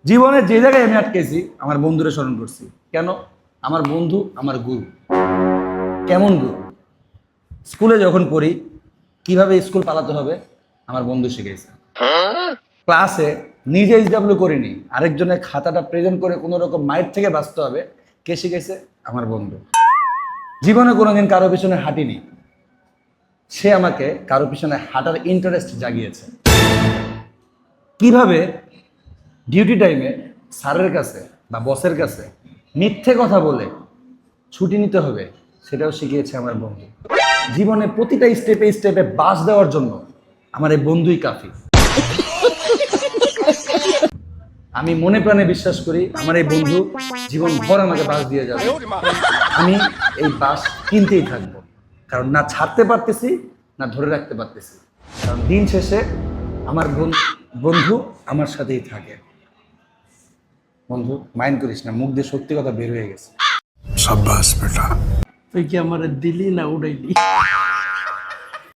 জীবনে যে জায়গায় আমি আটকেছি আমার বন্ধুরে স্মরণ করছি। কেন? আমার বন্ধু আমার গুরু। কেমন গুরু? স্কুলে যখন পড়ি কিভাবে স্কুল পালাতে হবে আমার বন্ধু শিখেছে। ক্লাসে নিজে ইসডাব্লিউ করিনি, আরেকজনের খাতাটা প্রেজেন্ট করে কোনো রকম মাইর থেকে বাঁচতে হবে, কে শিখেছে? আমার বন্ধু। জীবনে কোনোদিন কারো পিছনে হাঁটিনি, সে আমাকে কারো পিছনে হাঁটার ইন্টারেস্ট জাগিয়েছে। কিভাবে ডিউটি টাইমে স্যারের কাছে বা বসের কাছে মিথ্যে কথা বলে ছুটি নিতে হবে সেটাও শিখিয়েছে আমার বন্ধু। জীবনে প্রতিটা স্টেপে স্টেপে বাস দেওয়ার জন্য আমার এই বন্ধুই কাফি। আমি মনে প্রাণে বিশ্বাস করি আমার এই বন্ধু জীবন ভর আমাকে বাস দিয়ে যাবে। আমি এই বাস কিনতেই থাকবো, কারণ না ছাড়তে পারতেছি না ধরে রাখতে পারতেছি। কারণ দিন শেষে আমার বন্ধু আমার সাথেই থাকে। বন্ধু মাইন্ড করিস না, মুখ দিয়ে সত্যি কথা বের হয়ে গেছে। शाबाश बेटा। তুই কি আমার দিলি না উড়াইলি?